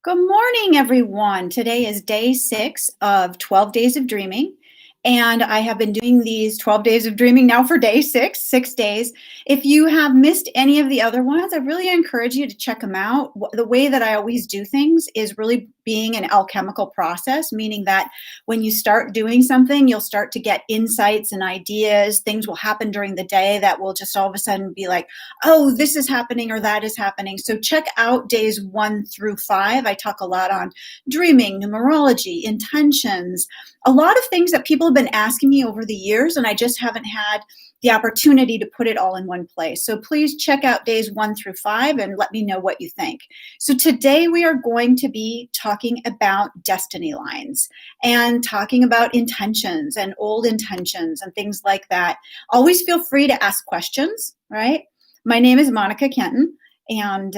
Good morning, everyone. Today is day 6 of 12 days of dreaming. And I have been doing these 12 days of dreaming now for day 6, 6 days. If you have missed any of the other ones, I really encourage you to check them out. The way that I always do things is really being an alchemical process, meaning that when you start doing something, you'll start to get insights and ideas. Things will happen during the day that will just all of a sudden be like, oh, this is happening or that is happening. So check out days 1 through 5. I talk a lot on dreaming, numerology, intentions, a lot of things that people have been asking me over the years, and I just haven't had the opportunity to put it all in one place. So please check out days 1 through 5 and let me know what you think. So today we are going to be talking about destiny lines and talking about intentions and old intentions and things like that. Always feel free to ask questions, right? My name is Monica Kenton, and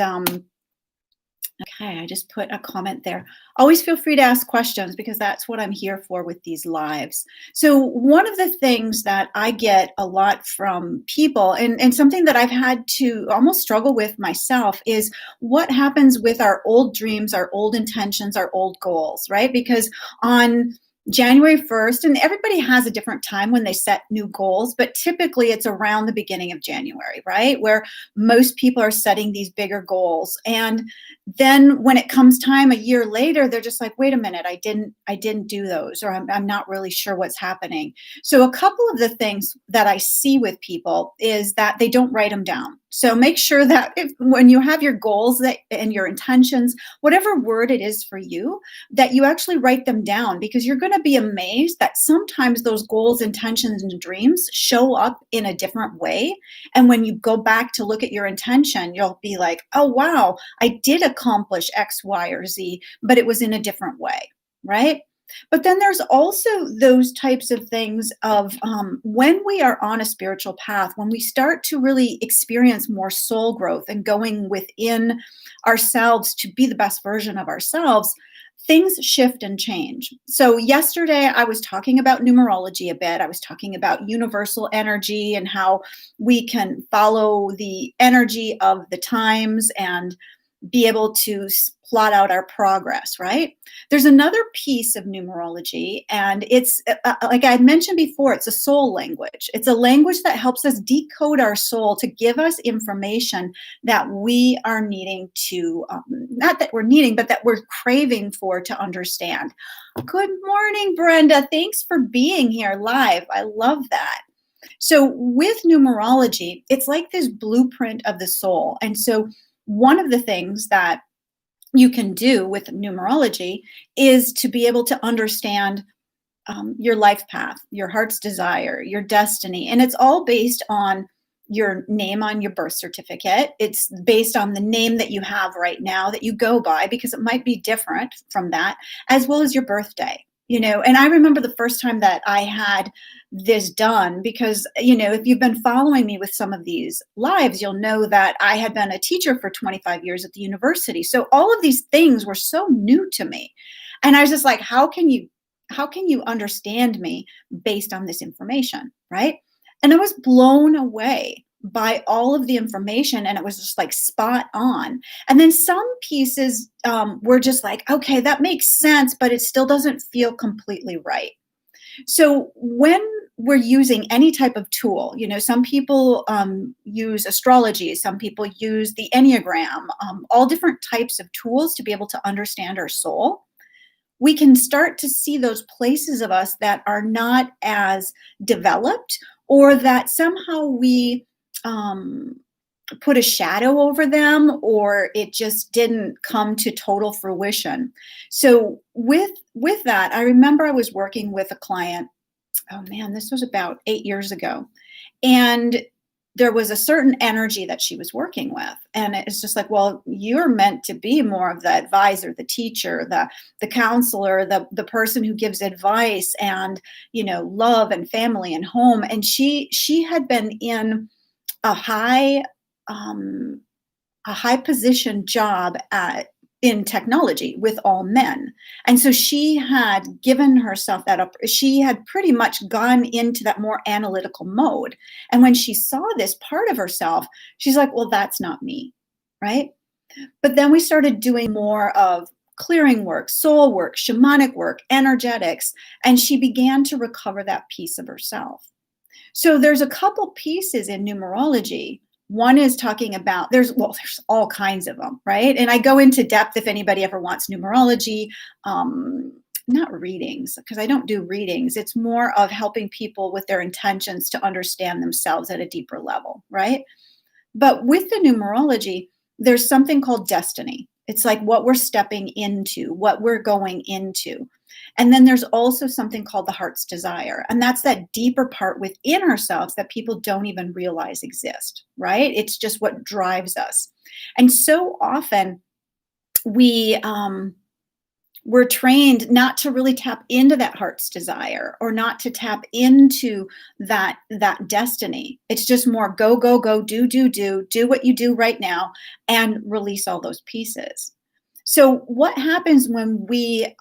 okay, I just put a comment there. Always feel free to ask questions because that's what I'm here for with these lives. So one of the things that I get a lot from people and something that I've had to almost struggle with myself is what happens with our old dreams, our old intentions, our old goals, right? Because on January 1st, and everybody has a different time when they set new goals, but typically it's around the beginning of January, right? Where most people are setting these bigger goals. And then when it comes time a year later, they're just like, wait a minute, I didn't do those, or I'm not really sure what's happening. So a couple of the things that I see with people is that they don't write them down. So make sure that when you have your goals and your intentions, whatever word it is for you, that you actually write them down, because you're going to be amazed that sometimes those goals, intentions, and dreams show up in a different way. And when you go back to look at your intention, you'll be like, oh, wow, I did accomplish X, Y, or Z, but it was in a different way, right? But then there's also those types of things of when we are on a spiritual path, when we start to really experience more soul growth and going within ourselves to be the best version of ourselves, things shift and change. So yesterday I was talking about numerology a bit. I was talking about universal energy and how we can follow the energy of the times and be able to plot out our progress, right? There's another piece of numerology, and it's like I had mentioned before, it's a soul language. It's a language that helps us decode our soul to give us information that we are needing to, not that we're needing, but that we're craving for to understand. Good morning, Brenda. Thanks for being here live. I love that. So with numerology, it's like this blueprint of the soul. And so one of the things that you can do with numerology is to be able to understand your life path, your heart's desire, your destiny. And it's all based on your name on your birth certificate. It's based on the name that you have right now that you go by, because it might be different from that, as well as your birthday. And I remember the first time that I had this done, because, if you've been following me with some of these lives, you'll know that I had been a teacher for 25 years at the university. So all of these things were so new to me. And I was just like, how can you understand me based on this information, right? And I was blown away by all of the information, and it was just like spot on. And then some pieces were just like, okay, that makes sense, but it still doesn't feel completely right. So when we're using any type of tool, some people use astrology, some people use the Enneagram, all different types of tools to be able to understand our soul. We can start to see those places of us that are not as developed, or that somehow we put a shadow over them, or it just didn't come to total fruition. So with that, I remember I was working with a client. Oh man, this was about 8 years ago. And there was a certain energy that she was working with. And it's just like, well, you're meant to be more of the advisor, the teacher, the counselor, the person who gives advice and, love and family and home. And she had been in a high position job in technology with all men. And so she had given herself that up. She had pretty much gone into that more analytical mode. And when she saw this part of herself, she's like, well, that's not me, right? But then we started doing more of clearing work, soul work, shamanic work, energetics, and she began to recover that piece of herself. So there's a couple pieces in numerology. One is talking about there's all kinds of them, right? And I go into depth if anybody ever wants numerology, not readings, because I don't do readings. It's more of helping people with their intentions to understand themselves at a deeper level, right? But with the numerology, there's something called destiny. It's like what we're stepping into, what we're going into. And then there's also something called the heart's desire. And that's that deeper part within ourselves that people don't even realize exist, right? It's just what drives us. And so often we we're trained not to really tap into that heart's desire or not to tap into that destiny. It's just more go, go, go, do what you do right now and release all those pieces. So what happens when we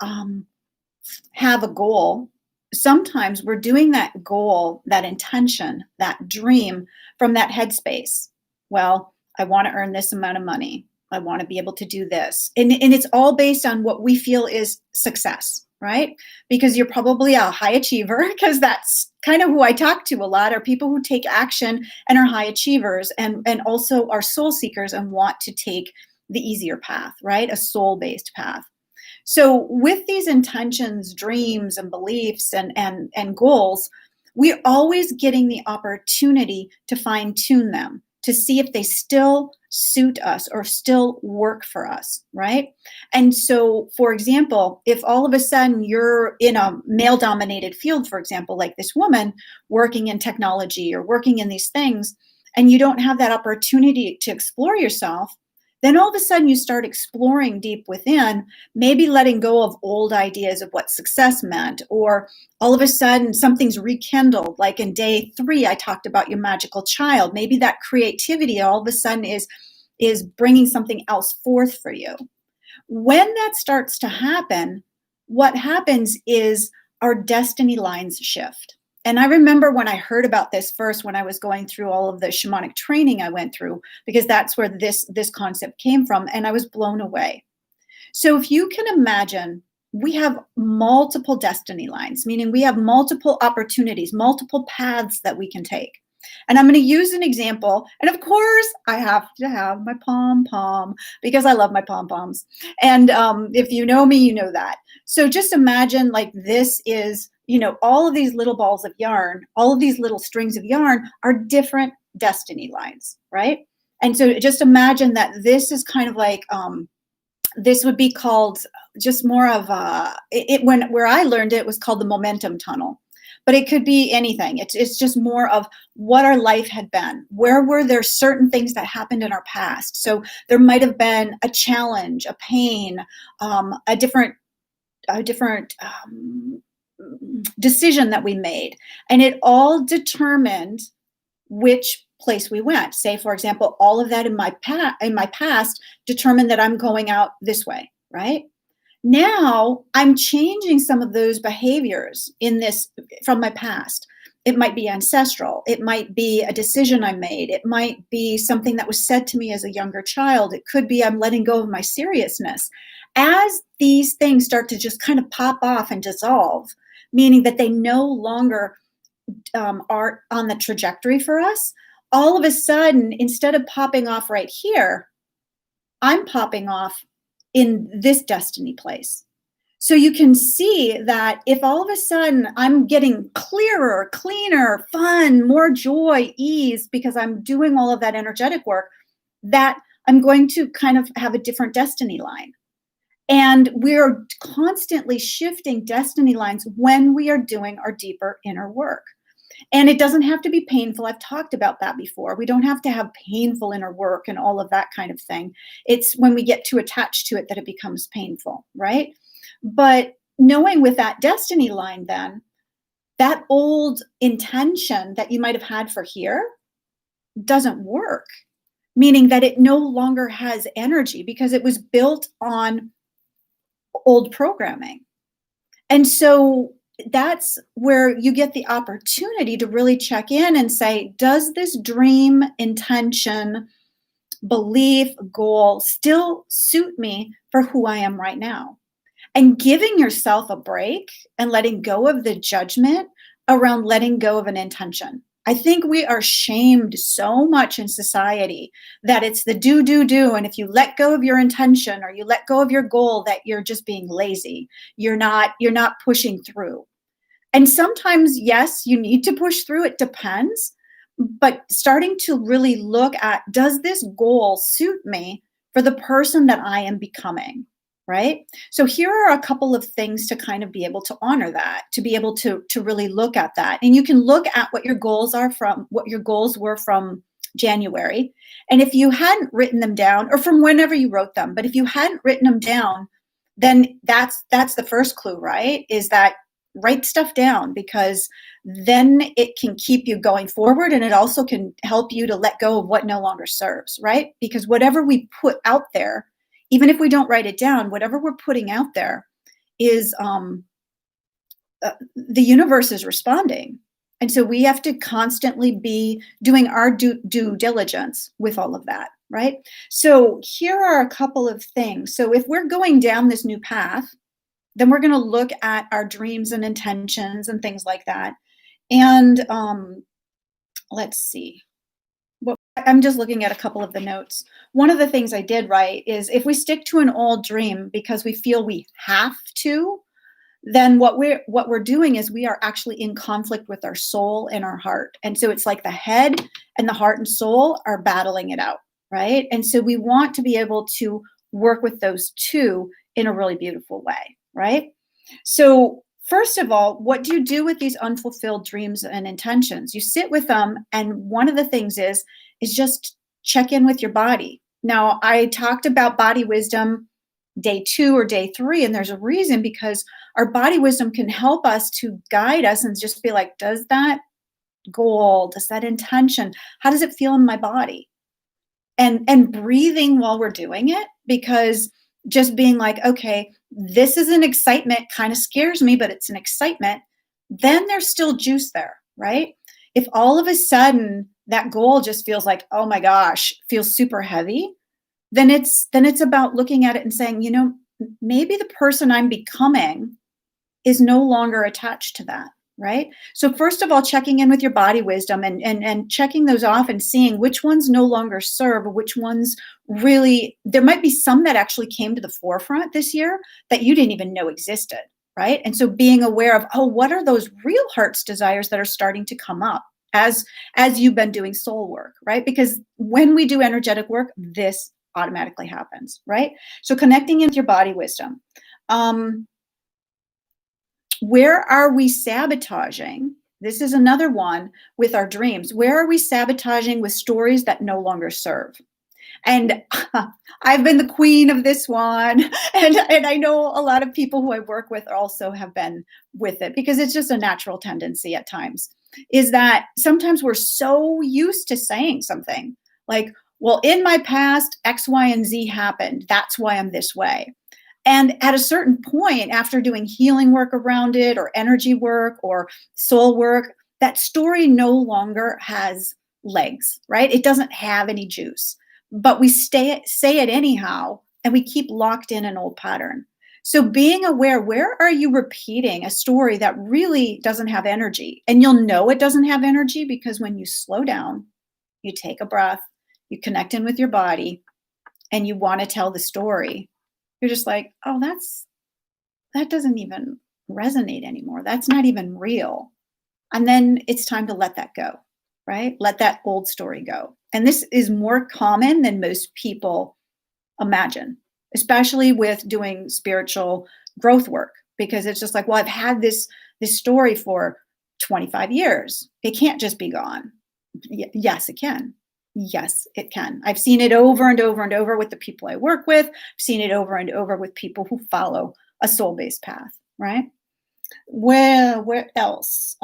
have a goal? Sometimes we're doing that goal, that intention, that dream from that headspace. Well, I want to earn this amount of money. I want to be able to do this. And it's all based on what we feel is success, right? Because you're probably a high achiever, because that's kind of who I talk to a lot, are people who take action and are high achievers and also are soul seekers and want to take the easier path, right? A soul-based path. So with these intentions, dreams, and beliefs and goals, we're always getting the opportunity to fine-tune them, to see if they still suit us or still work for us, right? And so, for example, if all of a sudden you're in a male-dominated field, for example, like this woman working in technology or working in these things, and you don't have that opportunity to explore yourself, then all of a sudden you start exploring deep within, maybe letting go of old ideas of what success meant, or all of a sudden something's rekindled. Like in day 3, I talked about your magical child. Maybe that creativity all of a sudden is bringing something else forth for you. When that starts to happen, what happens is our destiny lines shift. And I remember when I heard about this first, when I was going through all of the shamanic training I went through, because that's where this concept came from, and I was blown away. So if you can imagine, we have multiple destiny lines, meaning we have multiple opportunities, multiple paths that we can take. And I'm going to use an example. And of course, I have to have my pom-pom because I love my pom-poms. And if you know me, you know that. So just imagine like this is, all of these little balls of yarn, all of these little strings of yarn are different destiny lines, right? And so just imagine that this is kind of like, this would be called just more of where I learned it was called the momentum tunnel. But it could be anything. It's just more of what our life had been. Where were there certain things that happened in our past? So there might have been a challenge, a pain, a different decision that we made, and it all determined which place we went. Say, for example, all of that in my past determined that I'm going out this way, right? Now I'm changing some of those behaviors from my past. It might be ancestral. It might be a decision I made. It might be something that was said to me as a younger child. It could be I'm letting go of my seriousness. As these things start to just kind of pop off and dissolve, meaning that they no longer are on the trajectory for us, all of a sudden, instead of popping off right here, I'm popping off in this destiny place. So you can see that if all of a sudden I'm getting clearer, cleaner, fun, more joy, ease, because I'm doing all of that energetic work, that I'm going to kind of have a different destiny line. And we're constantly shifting destiny lines when we are doing our deeper inner work. And it doesn't have to be painful. I've talked about that before. We don't have to have painful inner work and all of that kind of thing. It's when we get too attached to it that it becomes painful, right? But knowing with that destiny line, then, that old intention that you might have had for here doesn't work, meaning that it no longer has energy because it was built on old programming. And so that's where you get the opportunity to really check in and say, does this dream, intention, belief, goal still suit me for who I am right now? And giving yourself a break and letting go of the judgment around letting go of an intention. I think we are shamed so much in society that it's the do, do, do. And if you let go of your intention or you let go of your goal, that you're just being lazy. You're not pushing through. And sometimes, yes, you need to push through. It depends. But starting to really look at, does this goal suit me for the person that I am becoming? Right. So here are a couple of things to kind of be able to honor that, to be able to really look at that. And you can look at what your goals are from what your goals were from January. And if you hadn't written them down, or from whenever you wrote them, but if you hadn't written them down, then that's the first clue, right? Is that write stuff down, because then it can keep you going forward, and it also can help you to let go of what no longer serves, right? Because whatever we put out there, even if we don't write it down, whatever we're putting out there is the universe is responding. And so we have to constantly be doing our due diligence with all of that, right? So here are a couple of things. So if we're going down this new path, then we're going to look at our dreams and intentions and things like that. And let's see. Well, I'm just looking at a couple of the notes. One of the things I did write is, if we stick to an old dream because we feel we have to, then what we're doing is we are actually in conflict with our soul and our heart. And so it's like the head and the heart and soul are battling it out, right? And so we want to be able to work with those two in a really beautiful way, right? So first of all, what do you do with these unfulfilled dreams and intentions? You sit with them, and one of the things is just check in with your body. Now, I talked about body wisdom day 2 or day 3, and there's a reason, because our body wisdom can help us to guide us and just be like, does that goal, does that intention, how does it feel in my body? And breathing while we're doing it, because just being like, okay, this is an excitement, kind of scares me, but it's an excitement, then there's still juice there, right? If all of a sudden that goal just feels like, oh my gosh, feels super heavy, then it's about looking at it and saying, maybe the person I'm becoming is no longer attached to that, right? So first of all, checking in with your body wisdom and checking those off and seeing which ones no longer serve, or which ones really, there might be some that actually came to the forefront this year that you didn't even know existed, right? And so being aware of, oh, what are those real heart's desires that are starting to come up as you've been doing soul work, right? Because when we do energetic work, this automatically happens, right? So connecting into your body wisdom. Where are we sabotaging? This is another one with our dreams. Where are we sabotaging with stories that no longer serve? And I've been the queen of this one. And I know a lot of people who I work with also have been with it, because it's just a natural tendency at times, is that sometimes we're so used to saying something like, well, in my past, X, Y, and Z happened. That's why I'm this way. And at a certain point, after doing healing work around it, or energy work, or soul work, that story no longer has legs, right? It doesn't have any juice, but we say it anyhow, and we keep locked in an old pattern. So being aware, where are you repeating a story that really doesn't have energy? And you'll know it doesn't have energy because when you slow down, you take a breath, you connect in with your body, and you want to tell the story, you're just like, oh, that doesn't even resonate anymore. That's not even real. And then it's time to let that go, right? Let that old story go. And this is more common than most people imagine, especially with doing spiritual growth work, because it's just like, well, I've had this story for 25 years. It can't just be gone. Yes, it can. Yes, it can. I've seen it over and over and over with the people I work with. I've seen it over and over with people who follow a soul-based path, right? Well, where else?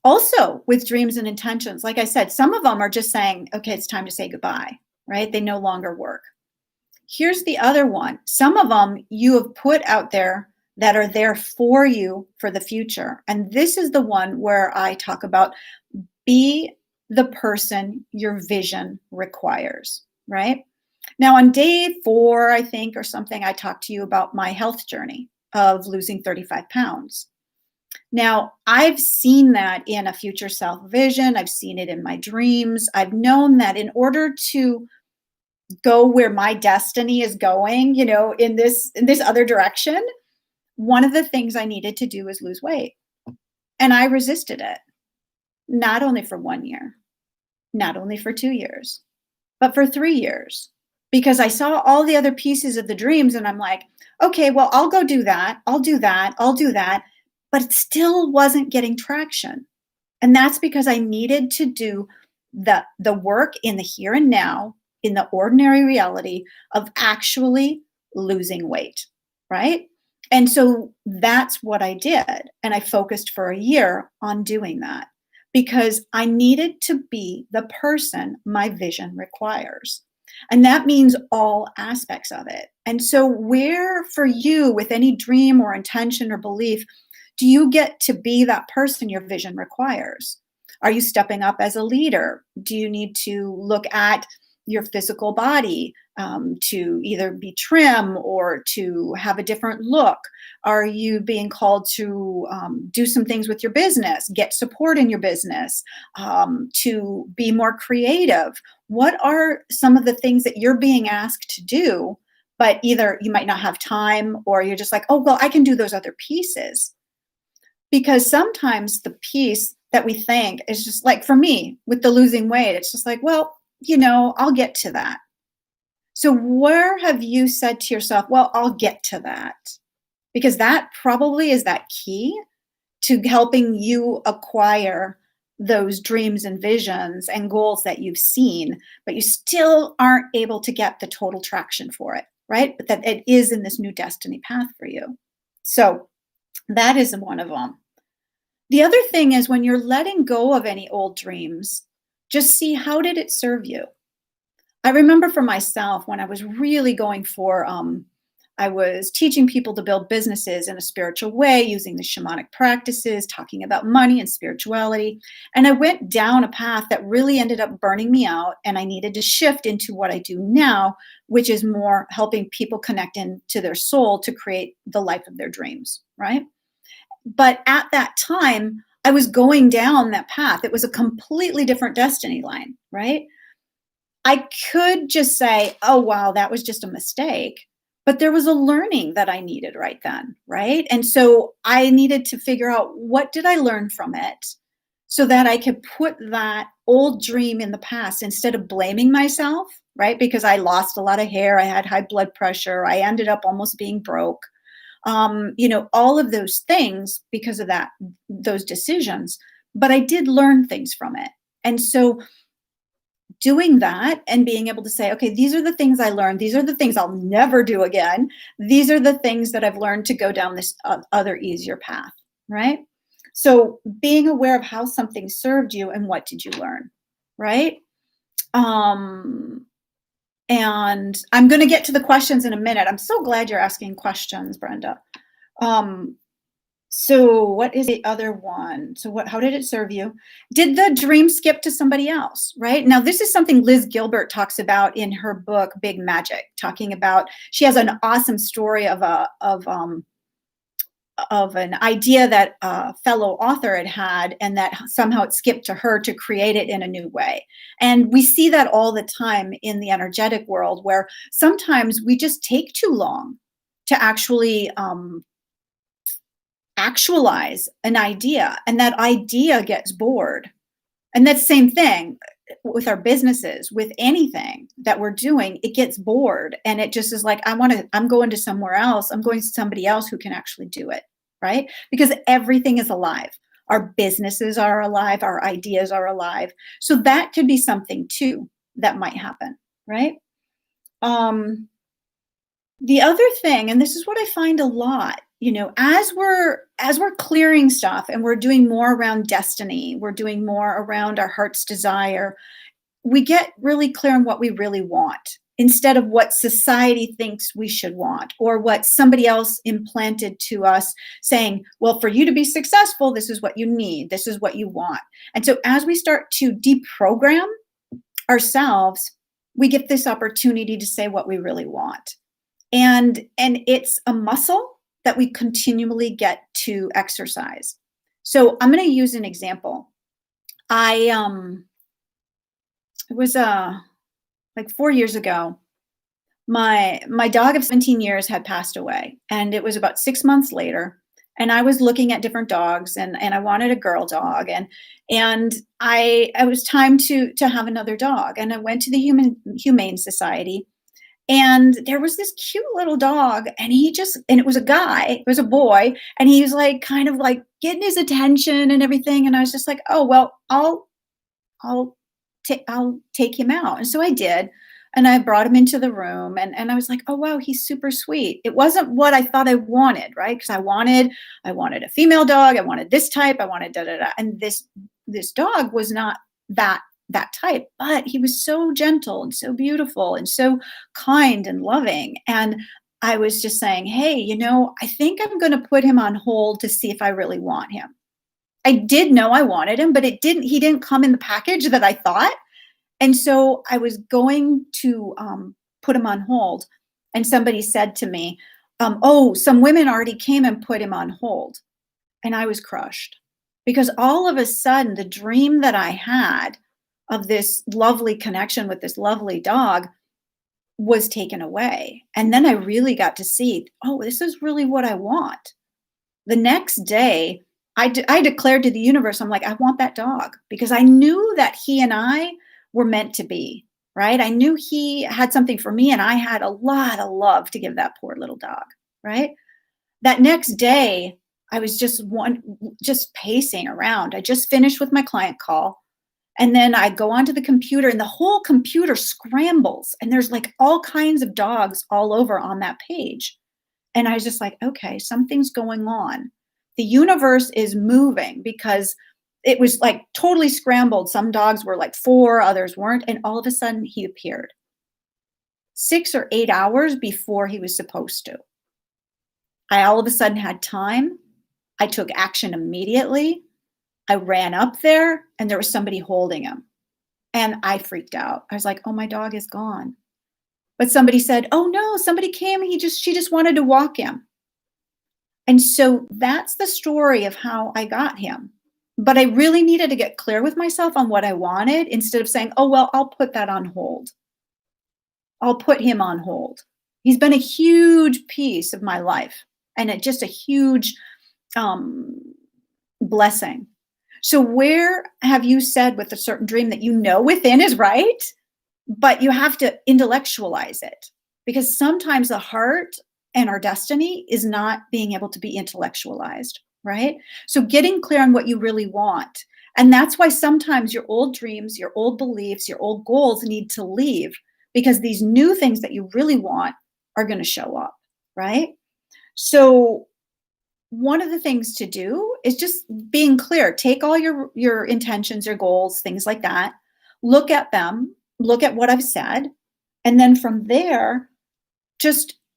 Also with dreams and intentions, like I said, some of them are just saying, okay, it's time to say goodbye, right? They no longer work. Here's the other one. Some of them you have put out there that are there for you for the future. And this is the one where I talk about, be the person your vision requires, right? Now, on day 4, I think, or something, I talked to you about my health journey of losing 35 pounds. Now, I've seen that in a future self vision. I've seen it in my dreams. I've known that in order to go where my destiny is going, in this other direction, one of the things I needed to do was lose weight. And I resisted it, not only for 1 year, not only for 2 years, but for 3 years, because I saw all the other pieces of the dreams and I'm like, okay, well, I'll go do that. I'll do that. I'll do that. But it still wasn't getting traction. And that's because I needed to do the work in the here and now, in the ordinary reality of actually losing weight, right? And so that's what I did. And I focused for a year on doing that because I needed to be the person my vision requires. And that means all aspects of it. And so, where for you, with any dream or intention or belief, do you get to be that person your vision requires? Are you stepping up as a leader? Do you need to look at your physical body to either be trim or to have a different look? Are you being called to do some things with your business, get support in your business, to be more creative? What are some of the things that you're being asked to do, but either you might not have time or you're just like, oh, well, I can do those other pieces? Because sometimes the piece that we think is just like, for me with the losing weight, it's just like, well, I'll get to that. So where have you said to yourself, well, I'll get to that? Because that probably is that key to helping you acquire those dreams and visions and goals that you've seen, but you still aren't able to get the total traction for it, right? But that it is in this new destiny path for you. So that is one of them. The other thing is when you're letting go of any old dreams, just see, how did it serve you? I remember for myself when I was really going for, I was teaching people to build businesses in a spiritual way using the shamanic practices, talking about money and spirituality. And I went down a path that really ended up burning me out. And I needed to shift into what I do now, which is more helping people connect into their soul to create the life of their dreams, right? But at that time, I was going down that path. It was a completely different destiny line, right? I could just say, oh, wow, that was just a mistake. But there was a learning that I needed right then, right? And so I needed to figure out, what did I learn from it so that I could put that old dream in the past instead of blaming myself, right? Because I lost a lot of hair, I had high blood pressure, I ended up almost being broke. All of those things because of those decisions. But I did learn things from it. And so doing that and being able to say, okay, these are the things I learned. These are the things I'll never do again. These are the things that I've learned to go down this other easier path, right? So being aware of how something served you and what did you learn, right? And I'm going to get to the questions in a minute. I'm so glad you're asking questions, Brenda. So what is the other one? So how did it serve you? Did the dream skip to somebody else, right? Now, this is something Liz Gilbert talks about in her book, Big Magic, talking about, she has an awesome story of an idea that a fellow author had, and that somehow it skipped to her to create it in a new way. And we see that all the time in the energetic world, where sometimes we just take too long to actually actualize an idea, and that idea gets bored. And that's the same thing with our businesses, with anything that we're doing, it gets bored. And it just is like, I'm going to somewhere else. I'm going to somebody else who can actually do it, right? Because everything is alive. Our businesses are alive. Our ideas are alive. So that could be something too that might happen, right? The other thing, and this is what I find a lot, as we're clearing stuff and we're doing more around destiny, we're doing more around our heart's desire, we get really clear on what we really want instead of what society thinks we should want or what somebody else implanted to us saying, well, for you to be successful, this is what you need, this is what you want. And so as we start to deprogram ourselves, we get this opportunity to say what we really want. And it's a muscle that we continually get to exercise. So I'm going to use an example. It was like 4 years ago. My dog of 17 years had passed away, and it was about 6 months later. And I was looking at different dogs, and I wanted a girl dog, and it was time to have another dog. And I went to the Humane Society, and there was this cute little dog, and it was a guy, it was a boy, and he was like kind of like getting his attention and everything. And I was just like, oh well, I'll take him out. And so I did. And I brought him into the room, and I was like, oh wow, he's super sweet. It wasn't what I thought I wanted, right? Because I wanted a female dog, I wanted this type, I wanted da da da. And this dog was not that type, but he was so gentle and so beautiful and so kind and loving. And I was just saying, hey, I think I'm going to put him on hold to see if I really want him. I did know I wanted him, but he didn't come in the package that I thought. And so I was going to put him on hold. And somebody said to me, oh, some women already came and put him on hold. And I was crushed because all of a sudden the dream that I had of this lovely connection with this lovely dog was taken away. And then I really got to see, oh, this is really what I want. The next day, I declared to the universe, I'm like, I want that dog, because I knew that he and I were meant to be, right? I knew he had something for me, and I had a lot of love to give that poor little dog, right? That next day, I was just pacing around. I just finished with my client call. And then I go onto the computer, and the whole computer scrambles, and there's like all kinds of dogs all over on that page. And I was just like, okay, something's going on. The universe is moving, because it was like totally scrambled. Some dogs were like 4, others weren't. And all of a sudden he appeared 6 or 8 hours before he was supposed to. I all of a sudden had time. I took action immediately. I ran up there, and there was somebody holding him. And I freaked out. I was like, oh, my dog is gone. But somebody said, oh no, somebody came. She just wanted to walk him. And so that's the story of how I got him. But I really needed to get clear with myself on what I wanted, instead of saying, oh, well, I'll put that on hold. I'll put him on hold. He's been a huge piece of my life, and just a huge blessing. So where have you said with a certain dream that within is right, but you have to intellectualize it? Because sometimes the heart and our destiny is not being able to be intellectualized, right? So getting clear on what you really want. And that's why sometimes your old dreams, your old beliefs, your old goals need to leave, because these new things that you really want are going to show up, right? So one of the things to do is just being clear. Take all your intentions, your goals, things like that. Look at them. Look at what I've said. And then from there,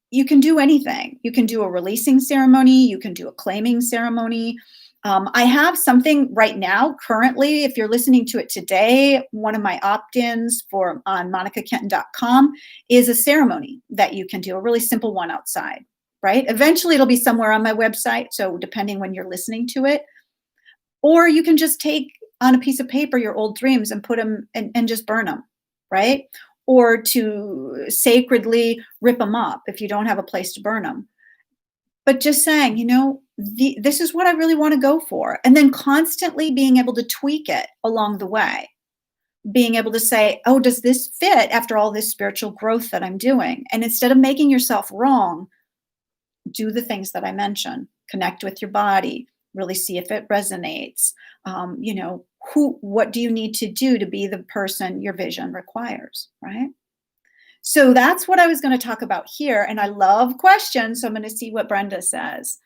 you can do anything. You can do a releasing ceremony. You can do a claiming ceremony. I have something right now, currently, if you're listening to it today, one of my opt-ins on monicakenton.com is a ceremony that you can do, a really simple one outside. Right? Eventually it'll be somewhere on my website. So depending when you're listening to it, or you can just take on a piece of paper your old dreams and put them and just burn them, right? Or to sacredly rip them up if you don't have a place to burn them. But just saying, this is what I really want to go for. And then constantly being able to tweak it along the way. Being able to say, oh, does this fit after all this spiritual growth that I'm doing? And instead of making yourself wrong, do the things that I mentioned. Connect with your body, really see if it resonates. What do you need to do to be the person your vision requires, right? So that's what I was going to talk about here. And I love questions, so I'm going to see what Brenda says.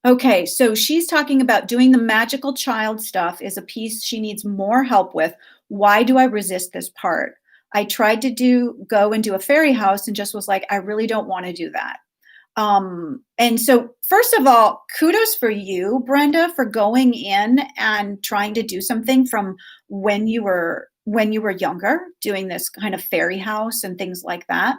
Okay, so she's talking about doing the magical child stuff is a piece she needs more help with. why do I resist this part? I tried to go and do a fairy house and just was like, I really don't want to do that. And so first of all, kudos for you, Brenda, for going in and trying to do something from when you were younger, doing this kind of fairy house and things like that.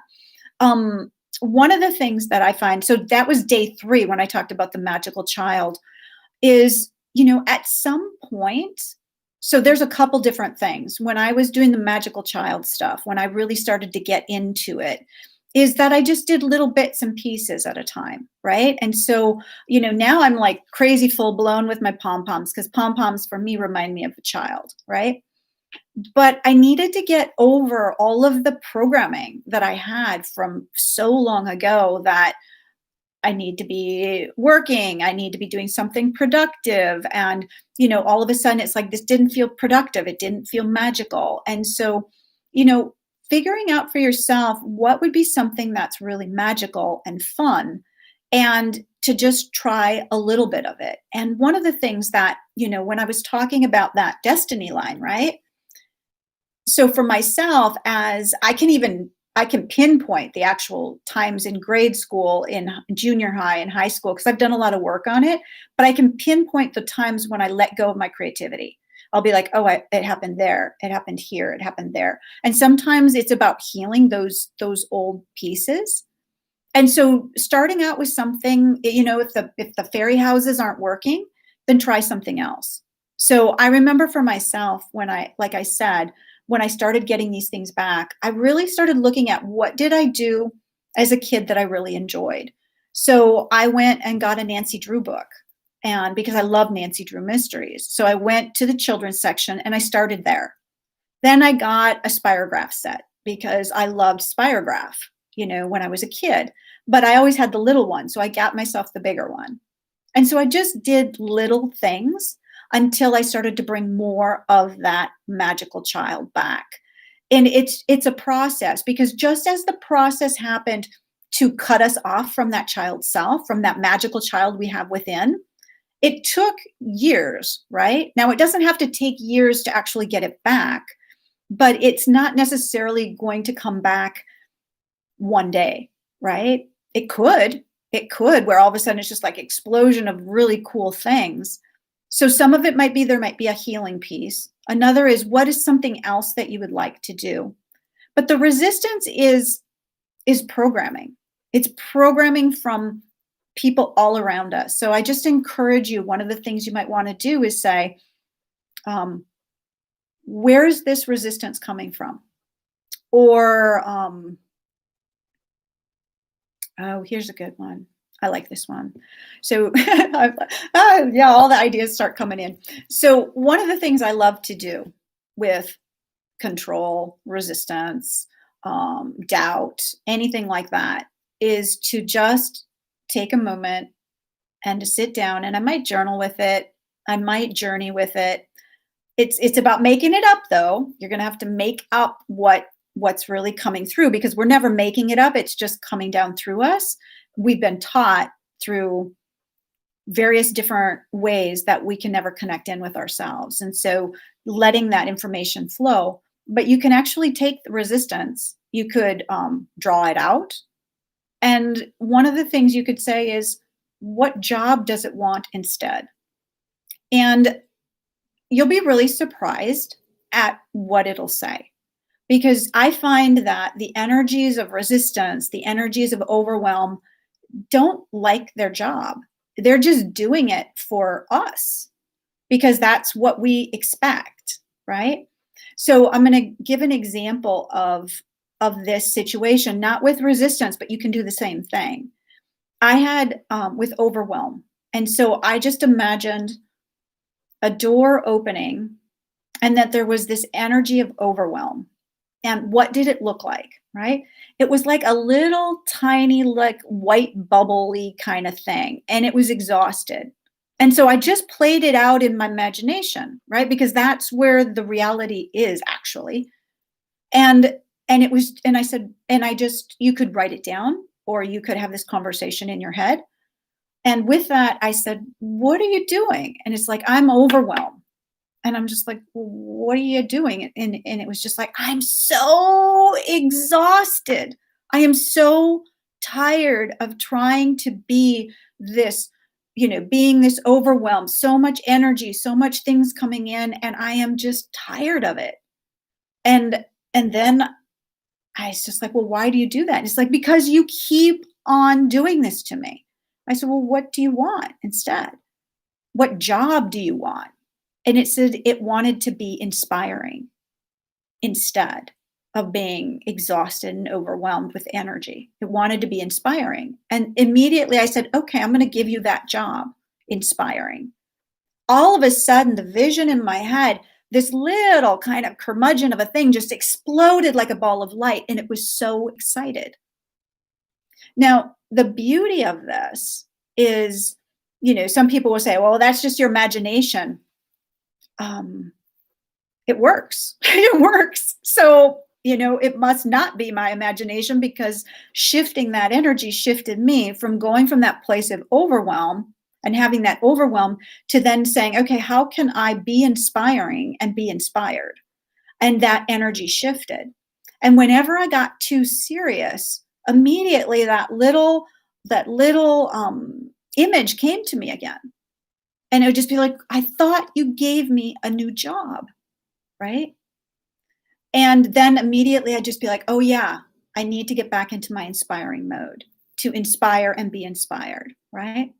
Um, One of the things that I find, so that was day 3 when I talked about the magical child, is, at some point, so there's a couple different things. When I was doing the magical child stuff, when I really started to get into it, is that I just did little bits and pieces at a time, right? And so, now I'm like crazy full blown with my pom poms because pom poms for me remind me of a child, right? But I needed to get over all of the programming that I had from so long ago that I need to be working, I need to be doing something productive. And, all of a sudden it's like this didn't feel productive, it didn't feel magical. And so, you know, figuring out for yourself what would be something that's really magical and fun, and to just try a little bit of it. And one of the things that, when I was talking about that destiny line, right? So for myself, as I can pinpoint the actual times in grade school, in junior high and high school, because I've done a lot of work on it, but I can pinpoint the times when I let go of my creativity. I'll be like, oh, it happened there, it happened here, it happened there. And sometimes it's about healing those old pieces. And so starting out with something, if the fairy houses aren't working, then try something else. So I remember for myself, when like I said, when I started getting these things back, I really started looking at what did I do as a kid that I really enjoyed. So I went and got a Nancy Drew book, and because I love Nancy Drew mysteries. So I went to the children's section and I started there. Then I got a spirograph set because I loved spirograph, when I was a kid, but I always had the little one. So I got myself the bigger one. And so I just did little things until I started to bring more of that magical child back. And it's a process, because just as the process happened to cut us off from that child self, from that magical child we have within, it took years, right? Now it doesn't have to take years to actually get it back, but it's not necessarily going to come back one day, right? It could, where all of a sudden it's just like explosion of really cool things. So some of it might be, there might be a healing piece. Another is, what is something else that you would like to do? But the resistance is programming. It's programming from people all around us. So I just encourage you, one of the things you might want to do is say, where is this resistance coming from? Or oh, here's a good one. I like this one. So, yeah, all the ideas start coming in. So, one of the things I love to do with control, resistance, doubt, anything like that, is to just take a moment and to sit down. And I might journal with it, I might journey with it. It's about making it up, though. You're going to have to make up what's really coming through, because we're never making it up. It's just coming down through us. We've been taught through various different ways that we can never connect in with ourselves. And so letting that information flow, but you can actually take the resistance, you could draw it out. And one of the things you could say is, what job does it want instead? And you'll be really surprised at what it'll say. Because I find that the energies of resistance, the energies of overwhelm, don't like their job. They're just doing it for us because that's what we expect, right? So I'm going to give an example of this situation, not with resistance, but you can do the same thing. I had with overwhelm. And so I just imagined a door opening and that there was this energy of overwhelm. And what did it look like, right? It was like a little tiny, like white bubbly kind of thing. And it was exhausted. And so I just played it out in my imagination, right? Because that's where the reality is actually. And it was, and I said, you could write it down, or you could have this conversation in your head. And with that, I said, what are you doing? And it's like, I'm overwhelmed. And I'm just like, "Well, what are you doing?" And it was just like, "I'm so exhausted. I am so tired of trying to be this, being this overwhelmed, so much energy, so much things coming in, and I am just tired of it." And and then I was just like, "Well, why do you do that?" And it's like, "Because you keep on doing this to me." I said, "Well, what do you want instead? What job do you want?" And it said it wanted to be inspiring instead of being exhausted and overwhelmed with energy. It wanted to be inspiring. And immediately I said, "Okay, I'm going to give you that job, inspiring." All of a sudden, the vision in my head, this little kind of curmudgeon of a thing just exploded like a ball of light. And it was so excited. Now, the beauty of this is, some people will say, well, that's just your imagination. Um, it works. It works. So, it must not be my imagination because shifting that energy shifted me from going from that place of overwhelm and having that overwhelm to then saying, okay, how can I be inspiring and be inspired? And that energy shifted. And whenever I got too serious, immediately that little image came to me again. And it would just be like, I thought you gave me a new job, right? And then immediately I'd just be like, oh, yeah, I need to get back into my inspiring mode to inspire and be inspired, right?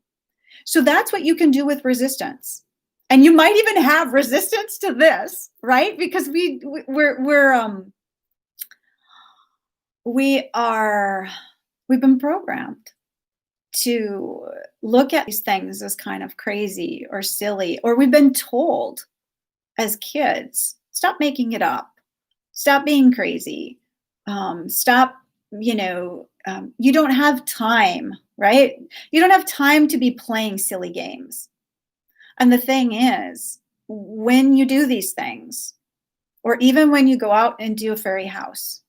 So that's what you can do with resistance. And you might even have resistance to this, right? Because we are we've been programmed to look at these things as kind of crazy or silly, or we've been told as kids, stop making it up. Stop being crazy. Stop, you don't have time, right? You don't have time to be playing silly games. And the thing is, when you do these things, or even when you go out and do a fairy house,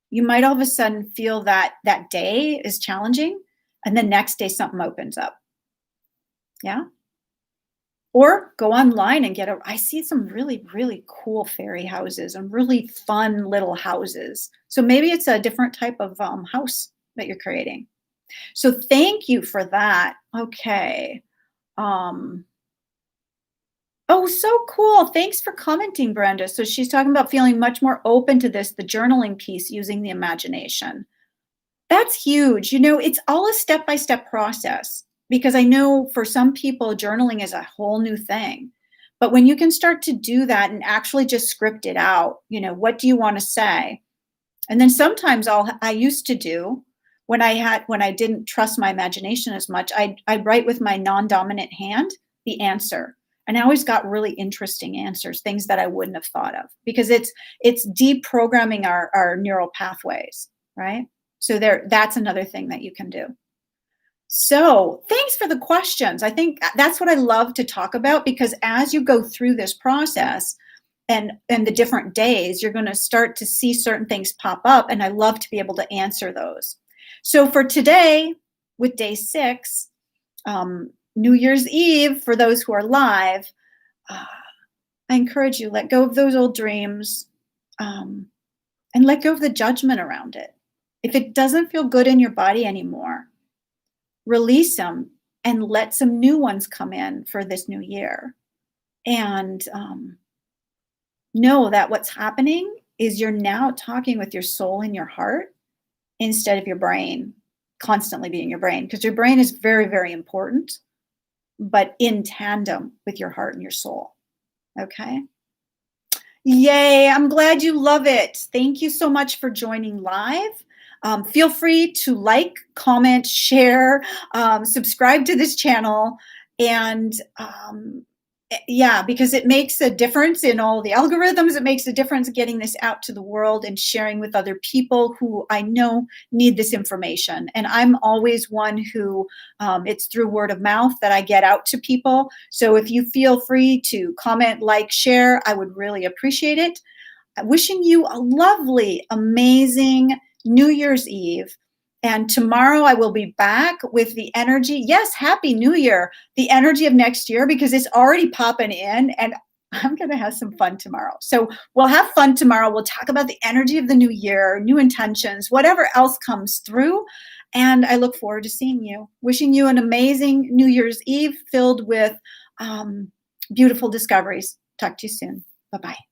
you might all of a sudden feel that that day is challenging, and the next day something opens up. Yeah. Or go online and I see some really, really cool fairy houses and really fun little houses. So maybe it's a different type of house that you're creating. So thank you for that. Okay. Um, oh, so cool. Thanks for commenting, Brenda. So she's talking about feeling much more open to this, the journaling piece using the imagination. That's huge. It's all a step-by-step process because I know for some people, journaling is a whole new thing. But when you can start to do that and actually just script it out, what do you want to say? And then sometimes I used to do when I didn't trust my imagination as much, I'd write with my non-dominant hand the answer. And I always got really interesting answers, things that I wouldn't have thought of because it's deprogramming our neural pathways, right? So that's another thing that you can do. So thanks for the questions. I think that's what I love to talk about because as you go through this process and the different days, you're going to start to see certain things pop up. And I love to be able to answer those. So for today, with day 6, New Year's Eve, for those who are live, I encourage you, let go of those old dreams and let go of the judgment around it. If it doesn't feel good in your body anymore, release them and let some new ones come in for this new year. And know that what's happening is you're now talking with your soul and your heart instead of your brain constantly being your brain, because your brain is very, very important, but in tandem with your heart and your soul. Okay. Yay. I'm glad you love it. Thank you so much for joining live. Feel free to like, comment, share, subscribe to this channel. And yeah, because it makes a difference in all the algorithms. It makes a difference getting this out to the world and sharing with other people who I know need this information. And I'm always one who it's through word of mouth that I get out to people. So if you feel free to comment, like, share, I would really appreciate it. Wishing you a lovely, amazing New Year's Eve. And tomorrow I will be back with the energy. Yes, Happy New Year. The energy of next year because it's already popping in. And I'm going to have some fun tomorrow. So we'll have fun tomorrow. We'll talk about the energy of the new year, new intentions, whatever else comes through. And I look forward to seeing you. Wishing you an amazing New Year's Eve filled with beautiful discoveries. Talk to you soon. Bye bye.